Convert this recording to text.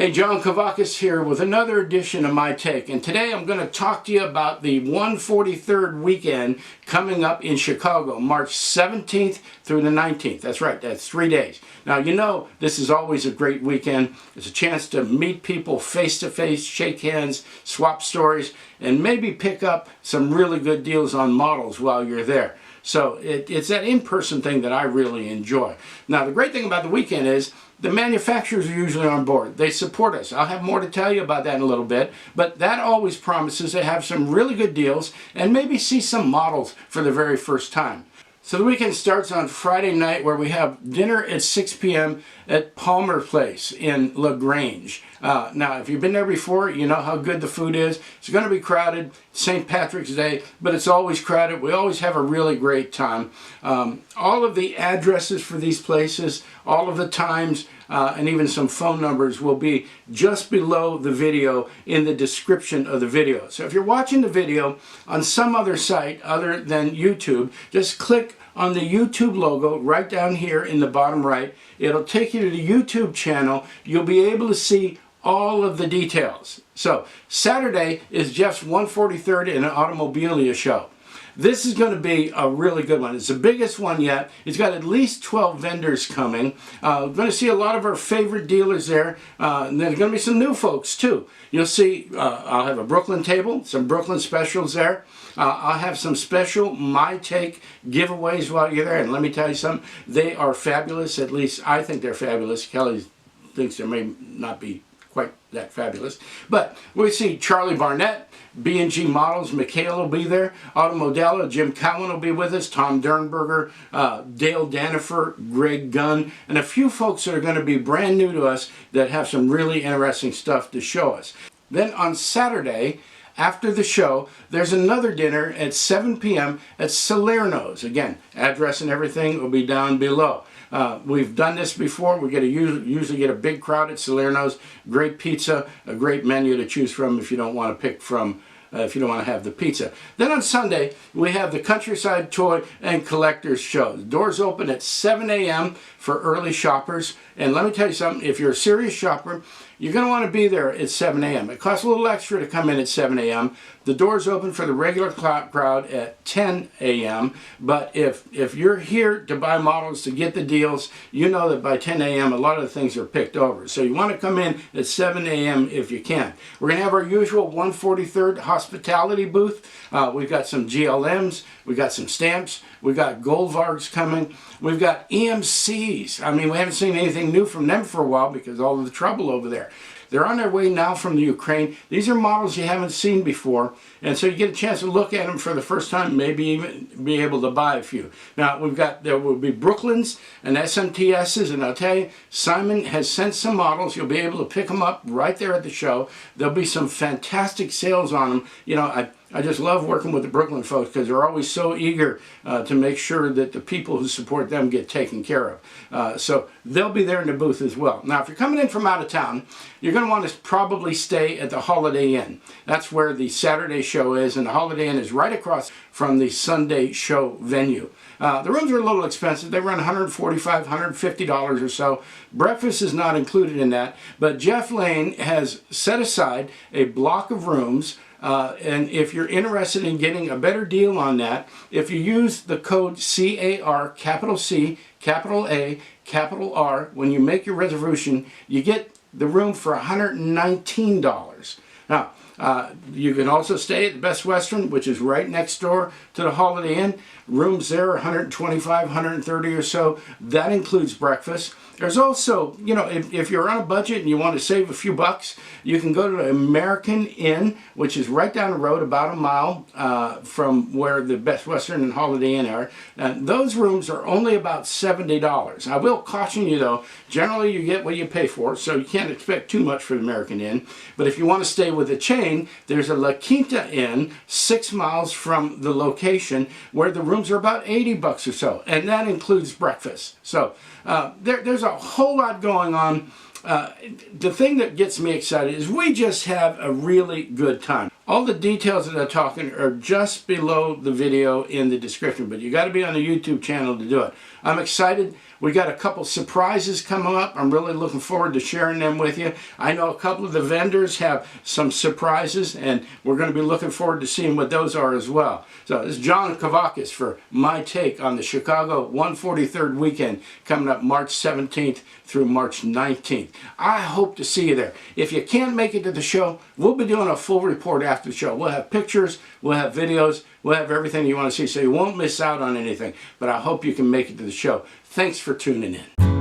Hey, John Kavakis here with another edition of My Take, and today I'm going to talk to you about the 143rd weekend coming up in Chicago, March 17th through the 19th. That's right, that's 3 days. Now, you know this is always a great weekend. It's a chance to meet people face to face, shake hands, swap stories, and maybe pick up some really good deals on models while you're there. So it's that in-person thing that I really enjoy. Now, the great thing about the weekend is the manufacturers are usually on board. They support us. I'll have more to tell you about that in a little bit, but that always promises to have some really good deals and maybe see some models for the very first time. So the weekend starts on Friday night, where we have dinner at 6 p.m. at Palmer Place in LaGrange. Now, if you've been there before, you know how good the food is. It's going to be crowded, St. Patrick's Day, but it's always crowded. We always have a really great time. All of the addresses for these places, all of the times, and even some phone numbers will be just below the video in the description of the video. So if you're watching the video on some other site other than YouTube, just click on the YouTube logo right down here in the bottom right. It'll take you to the YouTube channel. You'll be able to see all of the details. So Saturday is Jeff's 143rd in an Automobilia show. This is going to be a really good one. It's the biggest one yet. It's got at least 12 vendors coming. We're going to see a lot of our favorite dealers there. And there's going to be some new folks too. You'll see, I'll have a Brooklyn table, some Brooklyn specials there. I'll have some special My Take giveaways while you're there. And let me tell you something, they are fabulous. At least I think they're fabulous. Kelly thinks they may not be quite that fabulous. But we see Charlie Barnett, B&G Models, Michaela will be there, Automodella, Jim Cowan will be with us, Tom Dernberger, Dale Danifer, Greg Gunn, and a few folks that are going to be brand new to us that have some really interesting stuff to show us. Then on Saturday, after the show, there's another dinner at 7 p.m. at Salerno's. Again, address and everything will be down below. We've done this before. We usually get a big crowd at Salerno's. Great pizza, a great menu to choose from if you don't want to pick from, if you don't want to have the pizza. Then on Sunday, we have the Countryside Toy and Collectors Show. The doors open at 7 a.m. for early shoppers. And let me tell you something, if you're a serious shopper, you're going to want to be there at 7 a.m. It costs a little extra to come in at 7 a.m. The doors open for the regular crowd at 10 a.m. But if you're here to buy models, to get the deals, you know that by 10 a.m. a lot of the things are picked over. So you want to come in at 7 a.m. if you can. We're going to have our usual 143rd hospitality booth. We've got some GLMs, we've got some stamps, we've got Goldvargs coming, we've got EMCs. I mean, we haven't seen anything new from them for a while because of all of the trouble over there. They're on their way now from the Ukraine. These are models you haven't seen before, and so you get a chance to look at them for the first time, maybe even be able to buy a few. Now, there will be Brooklyns and SMTSs, and I'll tell you, Simon has sent some models. You'll be able to pick them up right there at the show. There'll be some fantastic sales on them. You know, I just love working with the Brooklyn folks because they're always so eager to make sure that the people who support them get taken care of. So they'll be there in the booth as well. Now, if you're coming in from out of town, you're going to want to probably stay at the Holiday Inn. That's where the Saturday show is, and the Holiday Inn is right across from the Sunday show venue. The rooms are a little expensive. They run $145, $150 or so. Breakfast is not included in that, but Jeff Lane has set aside a block of rooms. And if you're interested in getting a better deal on that, if you use the code CAR, capital C, capital A, capital R, when you make your reservation, you get the room for $119. Now, you can also stay at the Best Western, which is right next door to the Holiday Inn. Rooms there are $125, $130 or so. That includes breakfast. There's also, you know, if you're on a budget and you want to save a few bucks, you can go to the AMP.M Inn, which is right down the road, about a mile from where the Best Western and Holiday Inn are. Those rooms are only about $70. I will caution you though, generally you get what you pay for, so you can't expect too much for the AMP.M Inn. But if you want to stay with a chain, there's a LaQuinta Inn 6 miles from the location where the rooms are about $80 or so, and that includes breakfast. So there's a whole lot going on. The thing that gets me excited is we just have a really good time. All the details that I'm talking are just below the video in the description, but you got to be on the YouTube channel to do it. I'm excited. We got a couple surprises coming up. I'm really looking forward to sharing them with you. I know a couple of the vendors have some surprises, and we're going to be looking forward to seeing what those are as well. So this is John Kavakis for my take on the Chicago 143rd weekend coming up March 17th through March 19th. I hope to see you there. If you can't make it to the show, we'll be doing a full report after the show. We'll have pictures, we'll have videos, we'll have everything you want to see, so you won't miss out on anything. But I hope you can make it to the show. Thanks for tuning in.